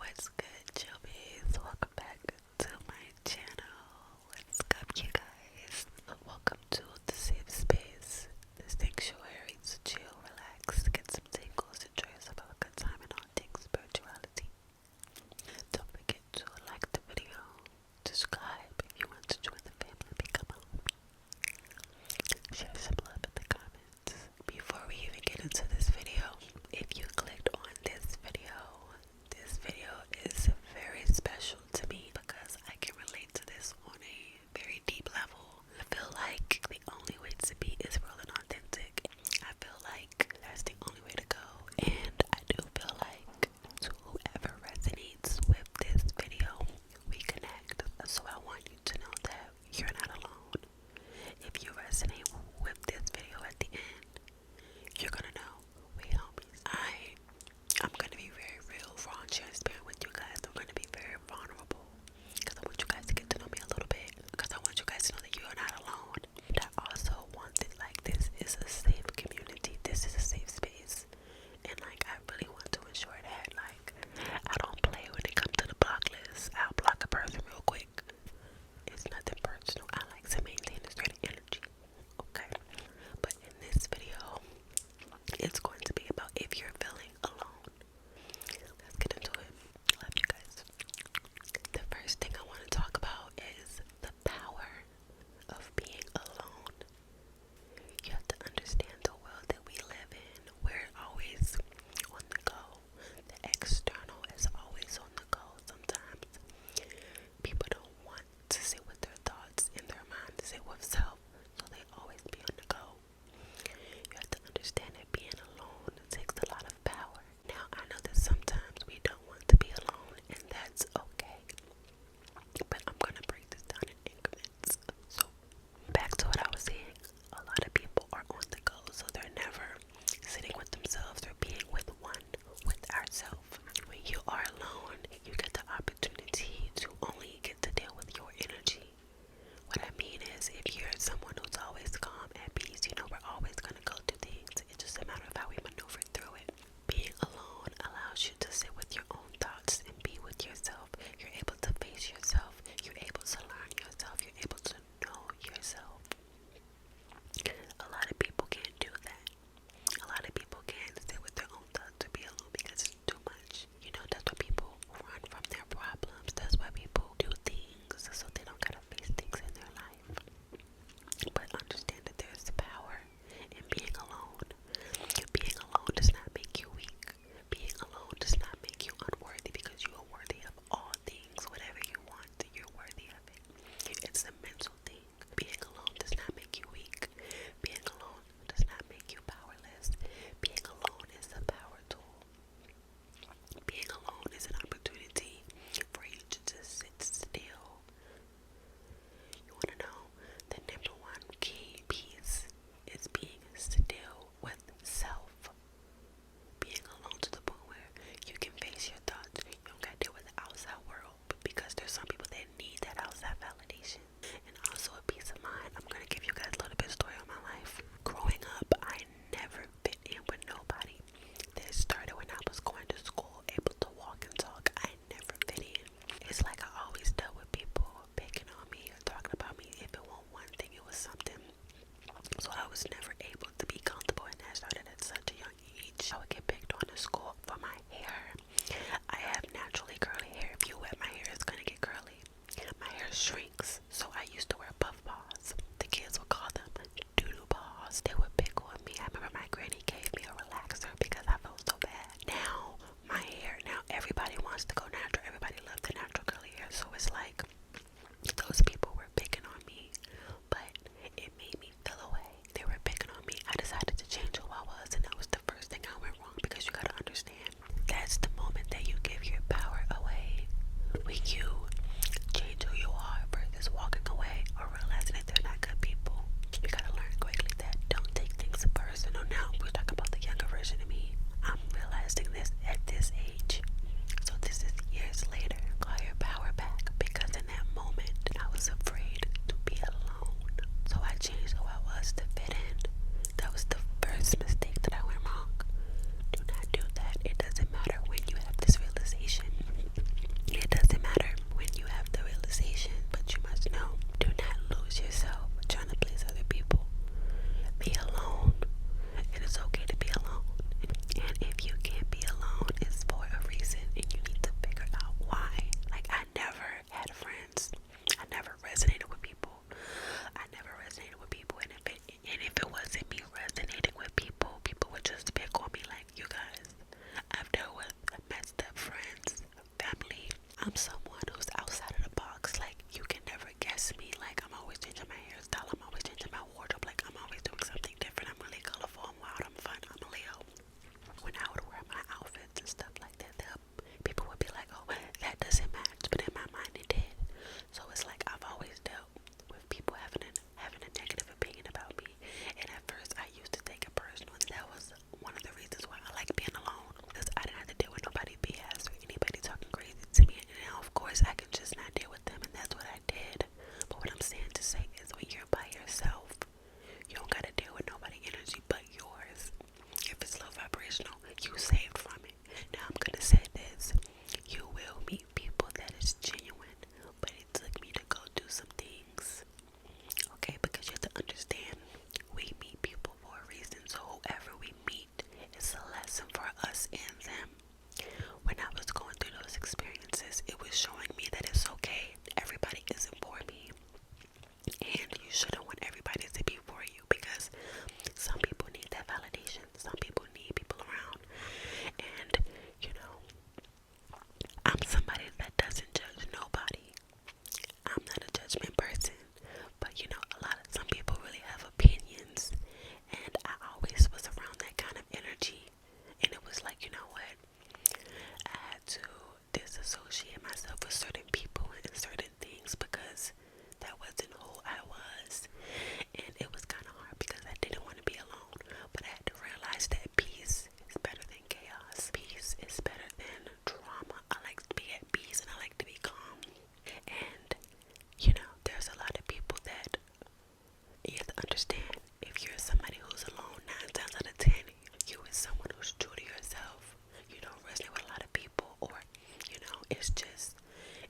What's good, Chubbies? Welcome back to my channel. What's up, you guys? Welcome to the safe space, the sanctuary to chill, relax, get some tingles, enjoy yourself, have a good time, and all things spirituality. Don't forget to like the video, subscribe if you want to join the family, become a homie. Share some love in the comments. Before we even get into this video, if you clicked on this video is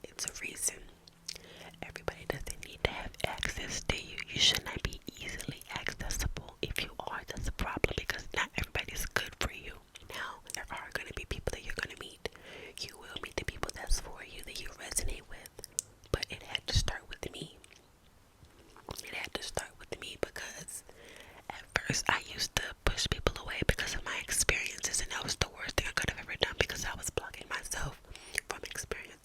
it's a reason. Everybody doesn't need to have access to you. You should not be easily accessible. If you are, that's a problem because not everybody's good for you. Now, there are going to be people that you're going to meet. You will meet the people that's for you, that you resonate with. But it had to start with me. It had to start with me because at first I used to push people away because of my experiences, and that was the worst thing I could have ever done because I was blocking myself from experiencing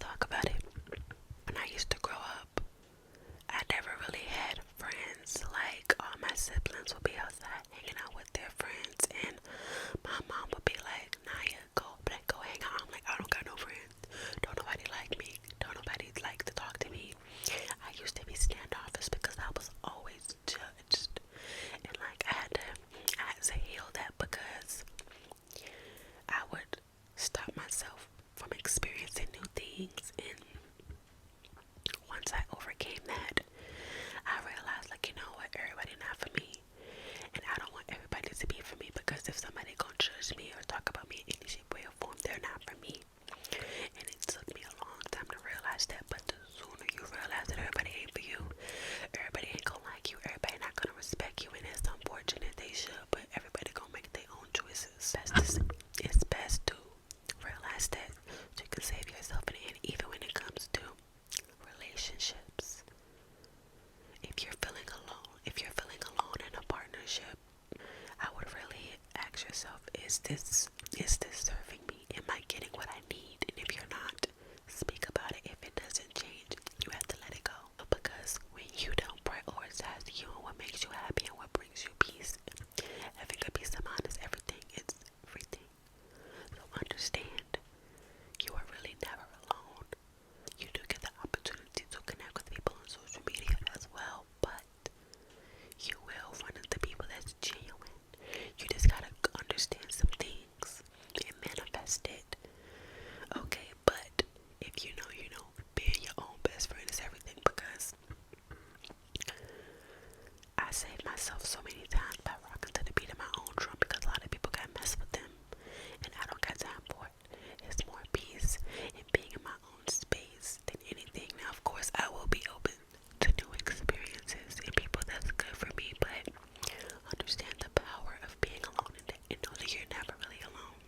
talk about it. When I used to grow up, I never really had friends. Like, all my siblings would be outside hanging out with their friends, and my mom would be like, Naya, go hang out. I'm like, I don't got no friends. Don't nobody like me. Don't nobody like to talk to me. I used to be standoffish because I was always judged. And like, I had to heal that because I would stop myself from experiencing new things. And once I overcame that, I realized, like, you know what, everybody not for me. And I don't want everybody to be for me, because if somebody gonna judge me or talk about me in any shape, way, or form, they're not for me. And it took me a long time to realize that, but the sooner you realize that everybody ain't for you, everybody ain't gonna like you, everybody not gonna respect you, and it's unfortunate they should, but everybody gonna make their own choices. It's best to realize that so you can save yourself in the end, even when it comes to relationships. If you're feeling alone in a partnership, I would really ask yourself, is this serving me? Am I getting what I need? And if you're not, speak about it. If it doesn't change, you have to let it go. Because when you don't prioritize you and what makes you happy and what brings you peace, having a peace of mind is everything. It's everything. So understand, you are really never alone. You do get the opportunity to connect with people on social media as well, but you will run into people that's genuine. You just gotta understand some things and manifest it. Okay, but if you know, being your own best friend is everything, because I saved myself so many times by rocking to the beat of my own drum, because a lot of people got messed with them, and I don't got time for it. It's more peace in being in my own space than anything. Now, of course, I will be open to new experiences and people that's good for me, but understand the power of being alone and know that you're never really alone.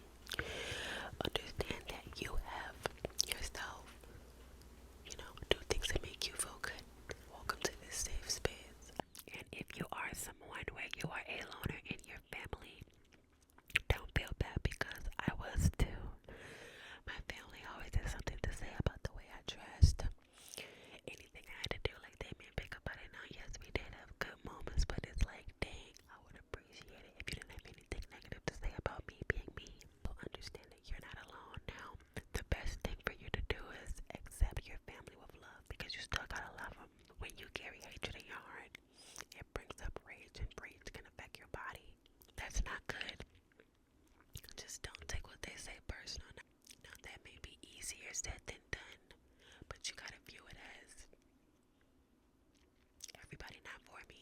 Understand that you have yourself. Do things that make you feel good. Welcome to this safe space. And if you are someone where you are a loner in your family, don't feel bad, because I was too. My family always had something to say about the way I dressed. Anything I had to do, like, they may pick up on it. Now, yes, we did have good moments, but it's like, dang, I would appreciate it if you didn't have anything negative to say about me being me. So understand that you're not alone. Now, the best thing for you to do is accept your family with love, because you still gotta love them. When you carry hatred in your heart, it brings up rage, and rage can affect your body. That's not good. Just don't take what they say personal. Now, that may be easier said than done, but you gotta view it as everybody not for me.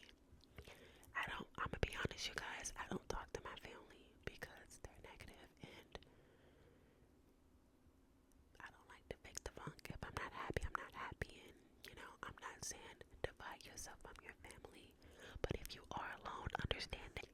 I'm gonna be honest, you guys, I don't talk to my family because they're negative, and I don't like to fake the funk. If I'm not happy, I'm not happy. And I'm not saying divide yourself from your family, but if you are alone, understand that